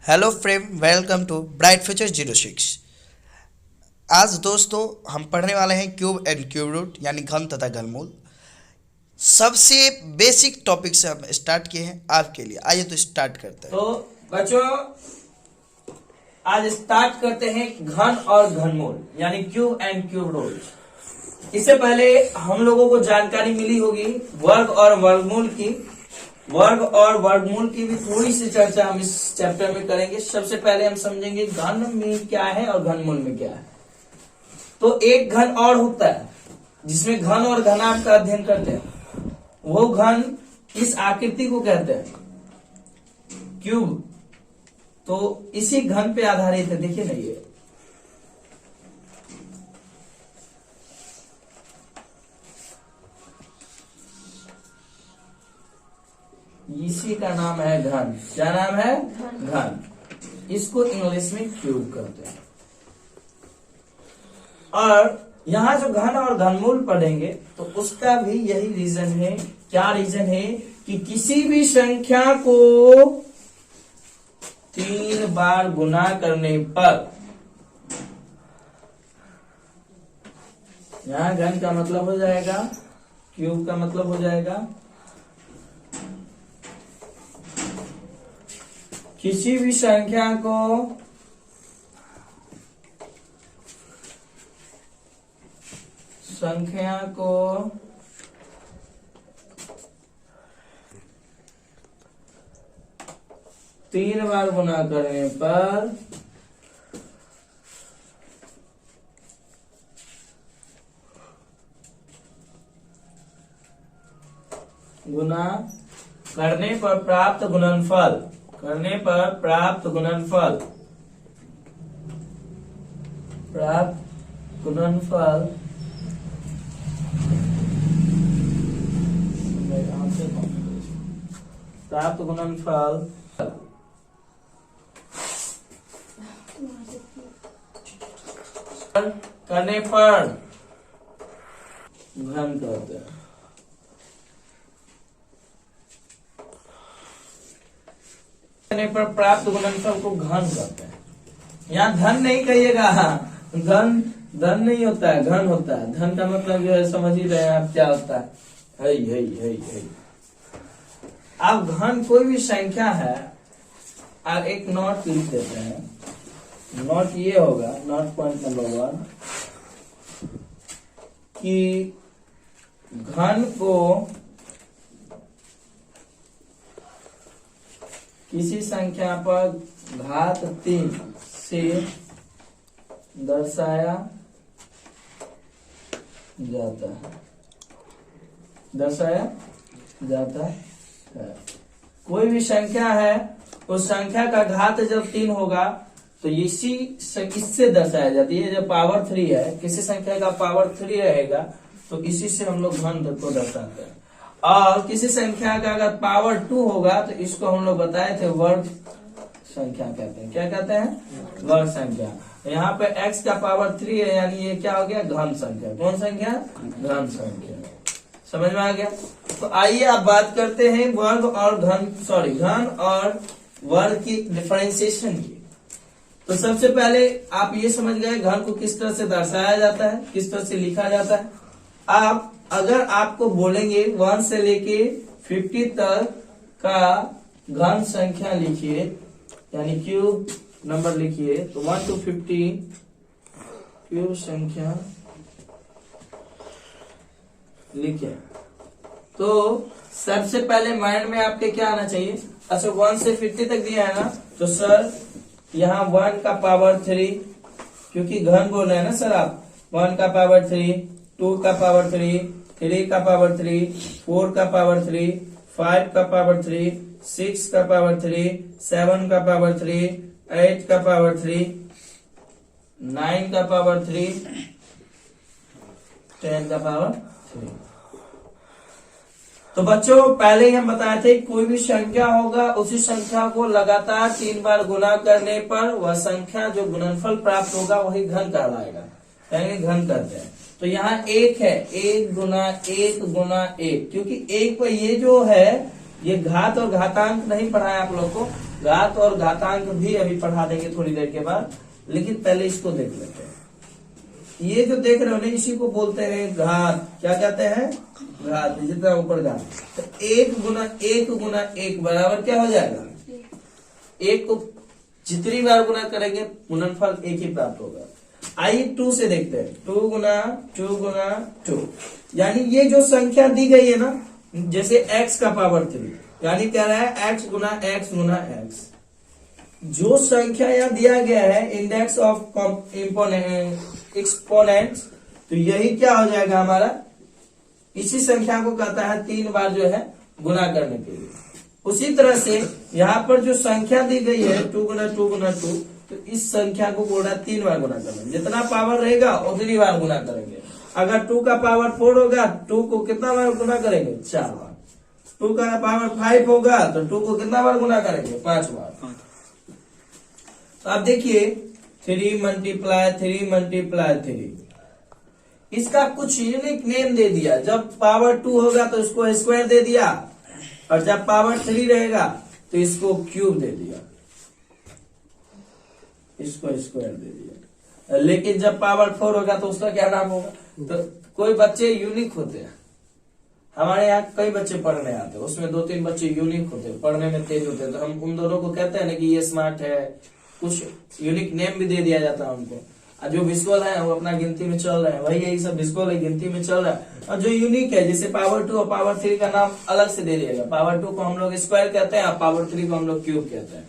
Hello friend, welcome to bright future 06। आज दोस्तों हम पढ़ने वाले हैं क्यूब एंड क्यूब रूट यानी घन तथा घनमूल। सबसे बेसिक टॉपिक से हम स्टार्ट किए हैं आपके लिए। आइए तो स्टार्ट करते हैं। तो बच्चों आज स्टार्ट करते हैं घन और घनमूल यानी क्यूब एंड क्यूब रूट। इससे पहले हम लोगों को जानकारी मिली होगी वर्ग और वर्गमूल की। वर्ग और वर्गमूल की भी थोड़ी सी चर्चा हम इस चैप्टर में करेंगे। सबसे पहले हम समझेंगे घन में क्या है और घनमूल में क्या है। तो एक घन और होता है जिसमें घन और घनाभ का अध्ययन करते हैं। वो घन इस आकृति को कहते हैं क्यूब। तो इसी घन पे आधारित है। देखिए ना, ये इसी का नाम है घन। क्या नाम है? घन। इसको इंग्लिश में क्यूब कहते हैं। और यहाँ जो घन और घनमूल पढ़ेंगे तो उसका भी यही रीजन है। क्या रीजन है? कि किसी भी संख्या को 3 बार गुना करने पर, यहाँ घन का मतलब हो जाएगा, क्यूब का मतलब हो जाएगा किसी भी संख्या को तीन बार गुना करने पर गुना करने पर प्राप्त गुणनफल, प्राप्त गुणनफल करने पर घन कहते हैं। करने पर प्राप्त गुणनफल को घन कहते हैं। यहाँ धन नहीं कहिएगा, धन नहीं होता है, घन होता है। धन का मतलब जो है समझ ही रहे हैं आप क्या होता है। है। अब घन कोई भी संख्या है। अब एक नोट लिख देते हैं। नोट ये होगा, नोट पॉइंट नंबर 1, कि घन को किसी संख्या पर घात 3 से दर्शाया जाता है। कोई भी संख्या है, उस संख्या का घात जब 3 होगा तो इससे दर्शाया जाती है। जब पावर 3 है, किसी संख्या का पावर 3 रहेगा तो इसी से हम लोग घन को दर्शाते हैं। और किसी संख्या का अगर पावर 2 होगा तो इसको हम लोग बताए थे वर्ग संख्या कहते हैं। क्या कहते हैं? वर्ग संख्या। यहाँ पे x का पावर 3 है, यानी ये क्या हो गया? घन संख्या। कौन संख्या? घन संख्या। समझ में आ गया? तो आइए आप बात करते हैं घन और वर्ग की डिफरेंशिएशन की। तो सबसे पहले आप ये समझ गए घन को किस तरह से दर्शाया जाता है, किस तरह से लिखा जाता है। आप अगर आपको बोलेंगे 1 से लेके 50 तक का घन संख्या लिखिए, यानी क्यूब नंबर लिखिए, तो 1 to 50 क्यूब संख्या लिखिए। तो सबसे पहले माइंड में आपके क्या आना चाहिए? अच्छा, 1 से 50 तक दिया है ना, तो सर यहाँ 1 का पावर 3, क्योंकि घन बोल रहे हैं ना सर आप। 1 का पावर 3, 2 का पावर 3, 3 का पावर 3, 4 का पावर 3, 5 का पावर 3, 6 का पावर 3, 7 का पावर 3, 8 का पावर 3, 9 का पावर 3, 10 का पावर 3। तो बच्चों पहले ही हम बताए थे कोई भी संख्या होगा, उसी संख्या को लगातार 3 बार गुना करने पर वह संख्या जो गुणनफल प्राप्त होगा वही घन कहलाएगा, यानी घन करते हैं। तो यहाँ 1 है, 1 गुना 1 गुना 1, क्योंकि 1 पर ये जो है ये घात और घातांक नहीं पढ़ाया आप लोग को, घात और घातांक भी अभी पढ़ा देंगे थोड़ी देर के बाद, लेकिन पहले इसको देख लेते हैं। ये जो देख रहे हो ना, इसी को बोलते हैं घात। क्या कहते हैं? घात। जितना ऊपर घात, तो 1 गुना 1 गुना 1 बराबर क्या हो जाएगा? 1 को जितनी बार गुना करेंगे गुणनफल 1 ही प्राप्त होगा। आइए 2 से देखते हैं। 2 गुना 2 गुना 2, यानी ये जो संख्या दी गई है ना, जैसे x का पावर 3, यानी क्या रहा है? x गुना x गुना x। जो संख्या यहाँ दिया गया है इंडेक्स ऑफ एक्सपोनेंट्स, तो यही क्या हो जाएगा हमारा? इसी संख्या को कहता है 3 बार जो है गुना करने के लिए। उसी तरह से यहाँ पर जो संख्या दी गई है 2 गुना 2 गुना 2, तो इस संख्या को बोल रहा है 3 बार गुना करना। जितना पावर रहेगा उतनी बार गुना करेंगे। अगर 2 का पावर 4 होगा, 2 को कितना बार गुना करेंगे? 4 बार। 2 का पावर 5 होगा तो 2 को कितना बार गुना करेंगे? 5 बार। तो आप देखिए 3 मल्टीप्लाई 3 मल्टीप्लाई 3, इसका कुछ यूनिक नेम दे दिया। जब पावर 2 होगा तो इसको स्क्वायर दे दिया, और जब पावर 3 रहेगा तो इसको क्यूब दे दिया, इसको स्क्वायर दे दिया। लेकिन जब पावर 4 होगा तो उसका क्या नाम होगा? तो कोई बच्चे यूनिक होते हैं, हमारे यहाँ कई बच्चे पढ़ने आते हैं, उसमें 2-3 बच्चे यूनिक होते हैं, पढ़ने में तेज होते हैं, तो हम उन दोनों को कहते हैं ना कि ये स्मार्ट है। कुछ यूनिक नेम भी दे दिया जाता है उनको। और जो विजुअल है वो अपना गिनती में चल रहे हैं, वही यही सब विजुअल है, गिनती में चल रहा है। और जो यूनिक है, जैसे पावर 2 और पावर 3 का नाम अलग से दे दिएगा। पावर 2 को हम लोग स्क्वायर कहते हैं, पावर 3 को हम लोग क्यूब कहते हैं।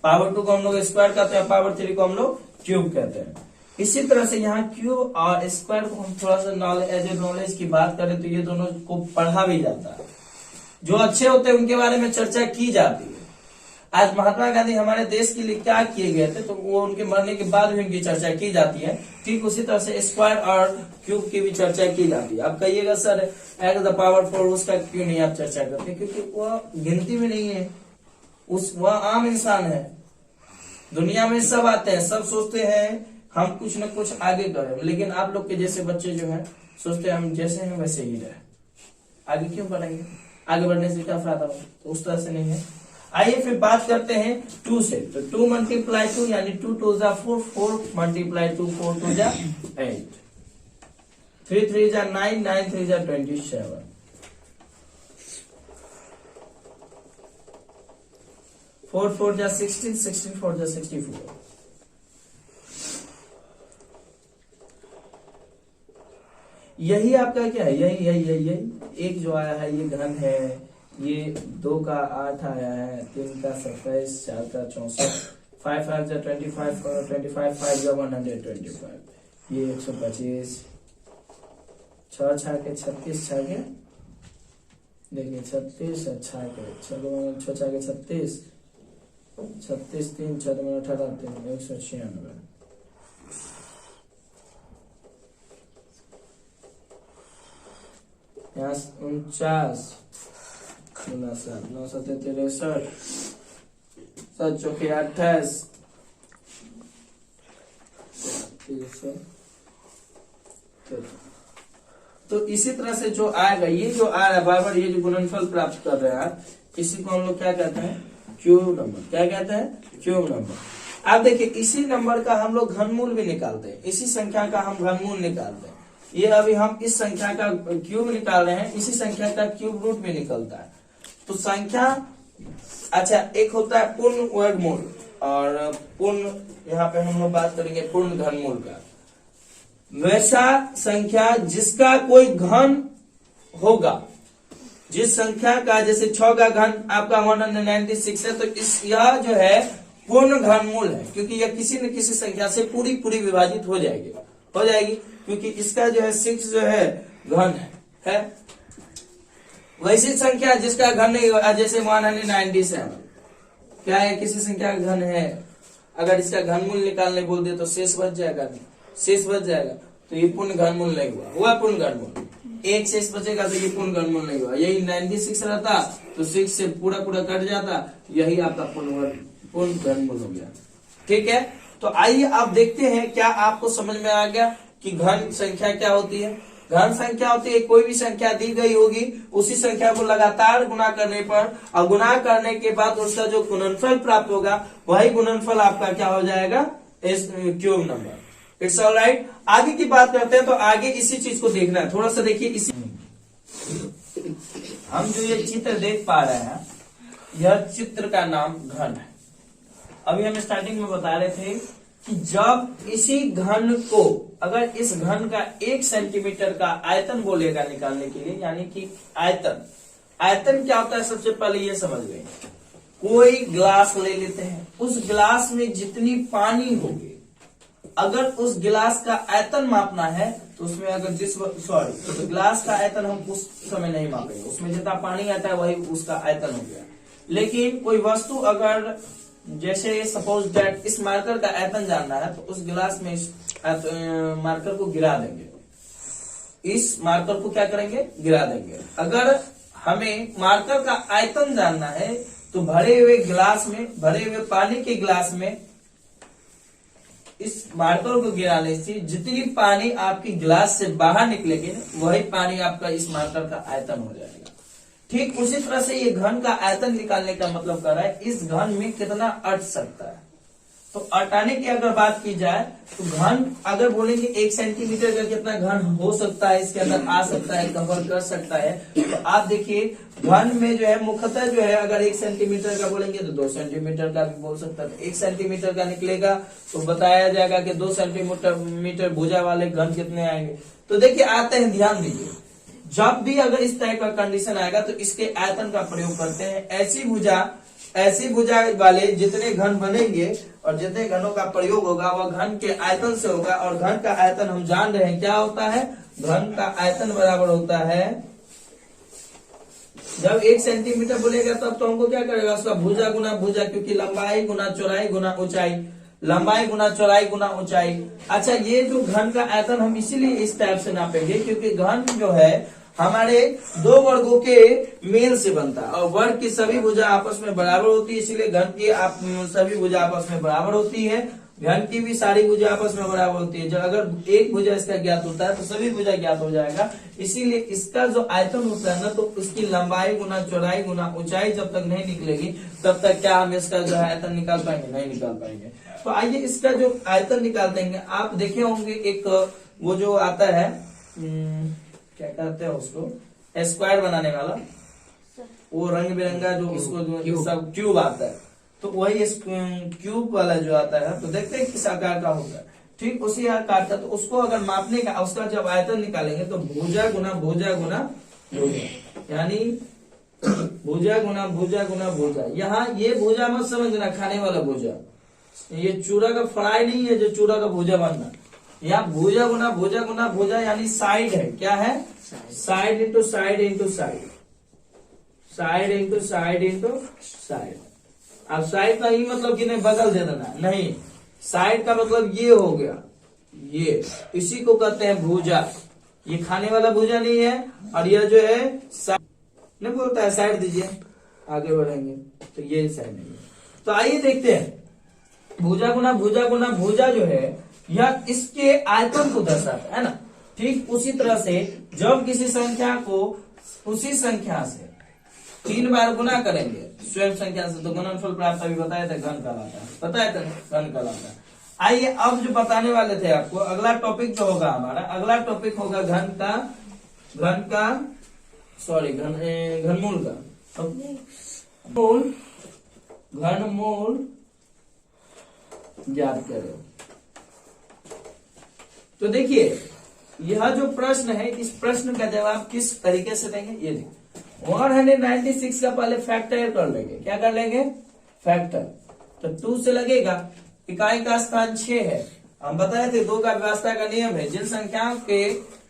पावर 2 को हम लोग स्क्वायर कहते हैं, पावर 3 को हम लोग क्यूब कहते हैं। इसी तरह से यहाँ क्यूब और स्क्वायर को हम थोड़ा सा नॉलेज की बात करें तो ये दोनों को पढ़ा भी जाता है। जो अच्छे होते हैं उनके बारे में चर्चा की जाती है। आज महात्मा गांधी हमारे देश के लिए क्या किए गए थे, तो वो उनके मरने के बाद भी उनकी चर्चा की जाती है। ठीक उसी तरह से स्क्वायर और क्यूब की भी चर्चा की जाती है। आप कहिएगा सर एक्स द पावर 4 उसका क्यों नहीं आप चर्चा करते? क्योंकि वह गिनती में नहीं है, वह आम इंसान है। दुनिया में सब आते हैं, सब सोचते हैं हम कुछ न कुछ आगे करें, लेकिन आप लोग के जैसे बच्चे जो है सोचते हैं हम जैसे हैं वैसे ही रहे। आगे क्यों बढ़ेंगे? आगे बढ़ने से क्या फायदा हो? तो उस तरह से नहीं है। आइए फिर बात करते हैं 2 से। तो 2 मल्टीप्लाई 2 यानी 2 2 जा 4, 4 मल्टीप्लाई 2 4 2 जा 8, 3 3 जा 9, 9 3 जा 27, 4 4 जा 16, 16 4 जा 64। यही आपका क्या है? यही एक जो आया है ये घन है। ये 2 का 8 आया है, 3 का 27, 4 का 64, 5 5 जा 25, 25 5 जा 125, ये 125, 6 6 के 36 6 के देखिए 36 अच्छा के 6 6 के 36, 36 3 6 18 3 196, यहाँ 49 9 7 63, 7 चौके 28, 300। तो इसी तरह से जो आएगा, ये जो आ रहा है बार-बार, ये जो गुणनफल प्राप्त कर रहे हैं, इसी को हम लोग क्या कहते हैं? Cube number. क्या कहते हैं? Cube number. आप देखिए इसी नंबर का हम लोग घनमूल भी निकालते हैं, इसी संख्या का हम घनमूल निकालते हैं। ये अभी हम इस संख्या का क्यूब निकाल रहे हैं, इसी संख्या का क्यूब रूट भी निकलता है। तो संख्या, अच्छा एक होता है पूर्ण वर्गमूल और पूर्ण, यहाँ पे हम लोग बात करेंगे पूर्ण घनमूल का। वैसा संख्या जिसका कोई घन होगा, जिस संख्या का, जैसे 6 का घन आपका 196 है, तो यह जो है पूर्ण घनमूल है, क्योंकि यह किसी न किसी संख्या से पूरी विभाजित हो जाएगी, क्योंकि इसका जो है 6 जो है घन है। वैसी संख्या जिसका घन नहीं होगा, जैसे 197 क्या है? किसी संख्या का घन है, अगर इसका घनमूल निकालने बोल दे तो शेष बच जाएगा, तो ये पूर्ण घनमूल नहीं हुआ पूर्ण घनमूल। एक शेष बचेगा तो ये पूर्ण घनमूल नहीं हुआ। यही 96 रहता तो 6 से पूरा कट जाता, यही आपका पूर्ण घनमूल हो गया। ठीक है, तो आइए आप देखते हैं क्या आपको समझ में आ गया कि घन संख्या क्या होती है। घन संख्या होती है कोई भी संख्या दी गई होगी, उसी संख्या को लगातार गुना करने पर और गुना करने के बाद उसका जो गुणनफल प्राप्त होगा वही गुणनफल आपका क्या हो जाएगा, इस cube number. It's all right. आगे की बात करते हैं, तो आगे इसी चीज को देखना है, थोड़ा सा देखिए। इसी हम जो ये चित्र देख पा रहे हैं, यह चित्र का नाम घन है। अभी हम स्टार्टिंग में बता रहे थे कि जब इसी घन को, अगर इस घन का 1 सेंटीमीटर का आयतन बोलेगा निकालने के लिए, यानी कि आयतन क्या होता है सबसे पहले ये समझ गए। कोई ग्लास ले लेते हैं, उस ग्लास में जितनी पानी होगी, अगर उस गिलास का आयतन मापना है तो उसमें अगर तो गिलास का आयतन हम उस समय नहीं मापेंगे, उसमें जितना पानी आता है वही उसका आयतन हो गया। लेकिन कोई वस्तु अगर, जैसे सपोज दैट इस मार्कर का आयतन जानना है तो उस गिलास में इस मार्कर को गिरा देंगे, इस मार्कर को क्या करेंगे, गिरा देंगे। अगर हमें मार्कर का आयतन जानना है तो भरे हुए गिलास में, भरे हुए पानी के गिलास में इस मार्कर को गिराने से जितनी पानी आपकी गिलास से बाहर निकलेगी वही पानी आपका इस मार्कर का आयतन हो जाएगा। ठीक उसी तरह से ये घन का आयतन निकालने का मतलब कर रहा है इस घन में कितना अट सकता है। तो अटाने की अगर बात की जाए तो घन अगर बोलेंगे 1 सेंटीमीटर का कितना घन हो सकता है, इसके अंदर आ सकता है, कवर कर सकता है, तो आप देखिए घन में जो है मुख्यतः जो है अगर 1 सेंटीमीटर का बोलेंगे तो 2 सेंटीमीटर का भी बोल सकता है। 1 सेंटीमीटर का निकलेगा तो बताया जाएगा कि 2 सेंटीमीटर भुजा वाले घन कितने आएंगे। तो देखिए आते हैं, ध्यान दीजिए, जब भी अगर इस टाइप का कंडीशन आएगा तो इसके आयतन का प्रयोग करते हैं। ऐसी भुजा वाले जितने घन बनेंगे और जितने घनों का प्रयोग होगा वह घन के आयतन से होगा, और घन का आयतन हम जान रहे हैं क्या होता है, घन का आयतन बराबर होता है, जब 1 सेंटीमीटर बोलेगा तब तो हमको क्या करेगा, उसका भुजा गुना भुजा, क्योंकि लंबाई गुना चौड़ाई गुना ऊंचाई, लंबाई गुना चौड़ाई गुना ऊंचाई। अच्छा, ये जो घन का आयतन हम इसीलिए इस टाइप से नापेंगे क्योंकि घन जो है हमारे 2 वर्गों के मेल से बनता है और वर्ग की सभी भुजा आपस में बराबर होती है, इसीलिए घन की सभी भुजा आपस में बराबर होती है, घन की भी सारी भुजा आपस में बराबर होती है। जब अगर एक भुजा इसका ज्ञात होता है तो सभी भुजा ज्ञात हो जाएगा, इसीलिए इसका जो आयतन होता है ना तो उसकी लंबाई गुना चौड़ाई गुना ऊंचाई जब तक नहीं निकलेगी तब तक क्या हम इसका जो आयतन निकाल पाएंगे, नहीं निकाल पाएंगे। तो आइए इसका जो आयतन निकाल देंगे। आप देखे होंगे एक वो जो आता है क्या कहते हैं उसको, स्क्वायर बनाने वाला, वो रंग बिरंगा जो उसको सब क्यूब आता है, तो वही क्यूब वाला जो आता है तो देखते हैं किस आकार का होगा। ठीक उसी आकार का, तो उसको अगर मापने का उसका जब आयतन निकालेंगे तो भुजा गुना भुजा गुना भुजा, यानी भुजा गुना भुजा गुना भुजा। यहाँ ये भुजा मत समझना खाने वाला भुजा, ये चूड़ा का फ्राई नहीं है जो चूड़ा का भुजा बनना। यहाँ भुजा गुना भुजा यानी साइड है, क्या है, side into side into side, side into side into side. अब साइड का ही मतलब कि नहीं बगल दे देना, नहीं, साइड का मतलब ये हो गया, ये इसी को कहते हैं भुजा। ये खाने वाला भुजा नहीं है, और यह जो है नहीं बोलता है साइड दीजिए, आगे बढ़ेंगे तो ये साइड नहीं है। तो आइए देखते हैं, भुजा गुना भुजा जो है यह इसके आयतन को दर्शाता है ना। ठीक उसी तरह से जब किसी संख्या को उसी संख्या से 3 बार गुना करेंगे स्वयं संख्या से तो गुणनफल प्राप्त, अभी बताया था घन कहलाता है, बताया था घन कहलाता है। आइए अब जो बताने वाले थे आपको, अगला टॉपिक जो होगा हमारा, अगला टॉपिक होगा घनमूल का, घनमूल ज्ञात करें। तो देखिए यह जो प्रश्न है, इस प्रश्न का जवाब किस तरीके से देंगे, ये देखिए 196 का पहले फैक्टर कर लेंगे, क्या कर लेंगे, फैक्टर। तो 2 से लगेगा, इकाई का स्थान 6 है, हम बताए थे 2 का व्यवस्था का नियम है, जिन संख्याओं के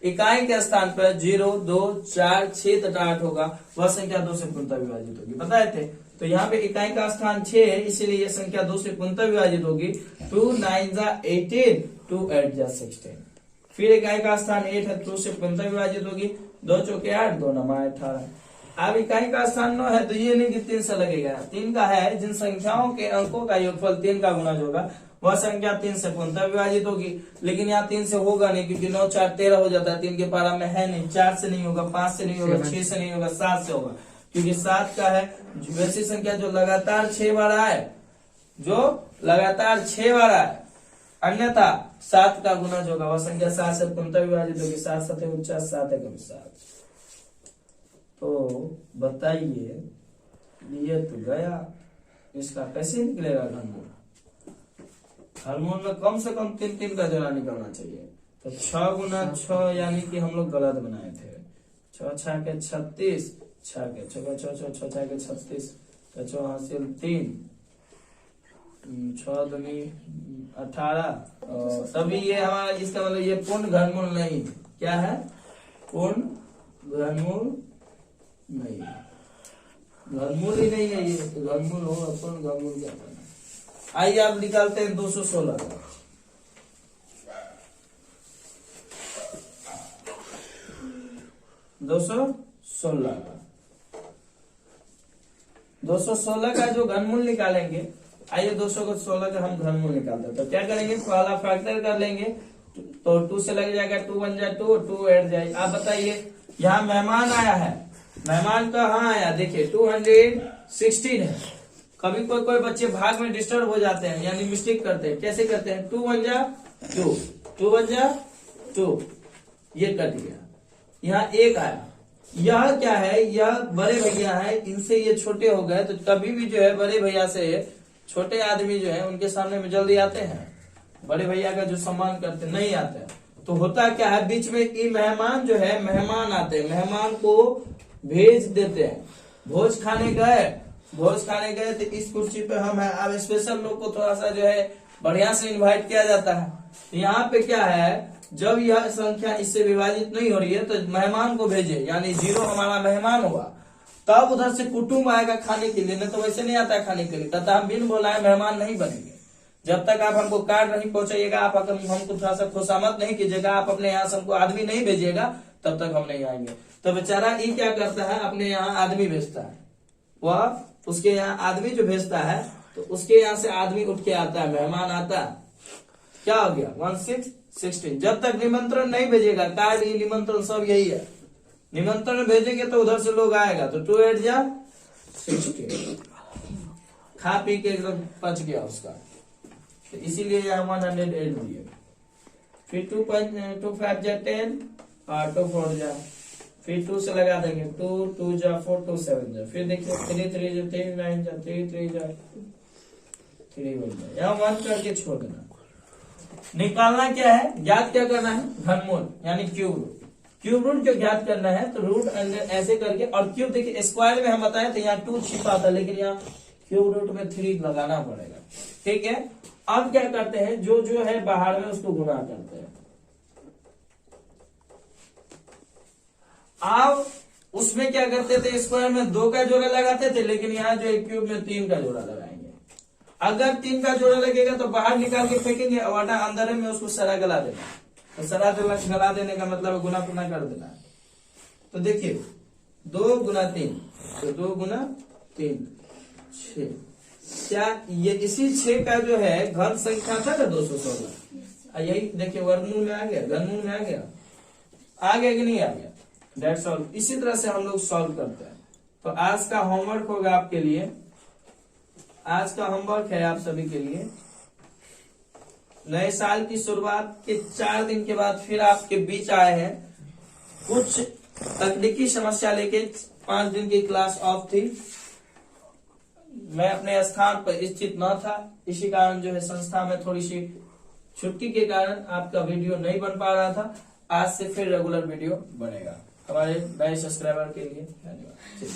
इकाई के स्थान पर 0, 2, 4, 6 तथा 8 होगा वह संख्या 2 से पूर्णतः विभाजित होगी, बताए थे। तो यहाँ पे इकाई का स्थान 6 है, इसीलिए यह संख्या 2 से पूर्णतः विभाजित होगी। 2 9 18, 2 8 16। फिर इकाई का स्थान 8 है, 2 से पूर्णतः विभाजित होगी, 2 चौके 8, 2 9 18। अब इकाई का स्थान 9 है तो ये नहीं कि 3 से लगेगा, 3 का है। जिन संख्याओं के अंकों का योगफल 3 का गुना जो होगा वह संख्या 3 से पूर्णतः विभाजित होगी। लेकिन यहाँ 3 से होगा नहीं, क्योंकि 9 4 13 हो जाता है, 3 के पारा में है नहीं। 4 से नहीं होगा, 5 से नहीं होगा, 6 से नहीं होगा, 7 से होगा, क्योंकि 7 का है वैसी संख्या जो लगातार 6 बार आए, जो लगातार 6 बार आए। अन्यथा 7 का गुना जो होगा वह संख्या 7 से पूर्णतः विभाजित होगी। 7 7 49, 7 1 7। तो बताइए, ये तो गया, इसका कैसे निकलेगा घनमूल? घनमूल में कम से कम 3 3 का जोड़ा निकलना चाहिए। तो 6 गुना 6 यानी कि हम लोग गलत बनाए थे। 6 6 के 36, 6 के 6 6 के 36, 6 हासिल 3, 6 दूनी 18। और तभी ये हमारा, इसका मतलब ये पूर्ण घनमूल नहीं। क्या है? पूर्ण घनमूल नहीं, घनमूल ही नहीं है ये। घनमूल हो पूर्ण घनमूल क्या करना? आइए आप निकालते हैं 216 का। 216 का जो घनमूल निकालेंगे, आइए 216 का हम घनमूल निकालते हैं। तो क्या करेंगे? पहला फैक्टर कर लेंगे, तो 2 से लग जाएगा, 2 1 जा 2, 2 8 जाए। आप बताइए, यहाँ मेहमान आया है, मेहमान कहाँ आया? देखिए 216 है। कभी कोई बच्चे भाग में डिस्टर्ब हो जाते हैं, यानी मिस्टेक करते हैं। कैसे करते हैं? 2 1 जा 2, 2 1 जा 2, ये कट गया। यहाँ 1 आया। यह क्या है? यह बड़े भैया है, इनसे ये छोटे हो गए। तो कभी भी जो है बड़े भैया से छोटे आदमी जो है उनके सामने में जल्दी आते हैं, बड़े भैया का जो सम्मान करते नहीं आते हैं। तो होता क्या है, बीच में ये मेहमान जो है, मेहमान आते हैं, मेहमान को भेज देते हैं। भोज खाने गए तो इस कुर्सी पे हम है। अब स्पेशल लोग को थोड़ा सा जो है बढ़िया से इनवाइट किया जाता है। तो यहाँ पे क्या है, जब यह संख्या इससे विभाजित नहीं हो रही है तो मेहमान को भेजे, यानी 0 हमारा मेहमान होगा। तब उधर से कुटुंब आएगा खाने के लिए, नहीं तो वैसे नहीं आता है खाने के लिए। कहता हम बिन बोलाए मेहमान नहीं बनेंगे। जब तक आप हमको कार्ड नहीं पहुंचाइएगा, आप हमको थोड़ा सा खुशामद नहीं कीजिएगा, आप अपने यहाँ से हमको आदमी नहीं भेजिएगा, तब तक हम नहीं आएंगे। तो बेचारा ये क्या करता है, अपने यहाँ आदमी भेजता है। वह उसके यहाँ आदमी जो भेजता है, तो उसके यहाँ से आदमी उठ के आता है, मेहमान आता है। क्या हो गया? 1 6 16। जब तक निमंत्रण नहीं भेजेगा, कार्ड निमंत्रण सब यही है। निमंत्रण भेजेंगे तो उधर से लोग आएगा। तो 2 8 जा 16, खा पी के एकदम पच गया उसका। तो इसीलिए यहाँ 108 दिए। फिर 2 5 जा 10 और 2 4 जा, फिर 2 से लगा देंगे, 2 2 जा 4, 2 7 जा। फिर देखिए 3 3 जा 3 9 जा 3 3 जा 3 1 जा। यहाँ 1 करके छोड़ देना। निकालना क्या है, ज्ञात क्या करना है? घनमूल यानी क्यूब रूट। क्यूब रूट जो ज्ञात करना है तो रूट ऐसे करके, और क्यूब देखिए स्क्वायर में हम बताए थे यहाँ 2 छिपा था, लेकिन यहाँ क्यूब रूट में 3 लगाना पड़ेगा। ठीक है। अब क्या करते हैं, जो जो है बाहर में उसको गुना करते हैं। अब उसमें क्या करते थे, स्क्वायर में 2 का जोड़ा लगाते थे, लेकिन यहाँ जो है क्यूब में 3 का जोड़ा लगाएंगे। अगर 3 का जोड़ा लगेगा तो बाहर निकाल के फेंकेंगे, और अंदर में उसको सरा गला देना। तो सरा गला देने का मतलब गुना पुना कर देना। तो देखिए 2 गुना 3, तो 2 गुना 3 6। क्या ये इसी 6 का जो है घन संख्या था ना 216, यही देखिए वर्गमूल में आ गया, घनमूल में आ गया कि नहीं आ गया? That's all. इसी तरह से हम लोग सॉल्व करते हैं। तो आज का होमवर्क होगा आपके लिए, आज का होमवर्क है आप सभी के लिए, नए साल की शुरुआत के 4 दिन के बाद फिर आपके बीच आए हैं। कुछ तकनीकी समस्या लेके 5 दिन की क्लास ऑफ थी। मैं अपने स्थान पर स्थित न था, इसी कारण जो है संस्था में थोड़ी सी छुट्टी के कारण आपका वीडियो नहीं बन पा रहा था। आज से फिर रेगुलर वीडियो बनेगा। हमारे नए सब्सक्राइबर के लिए धन्यवाद।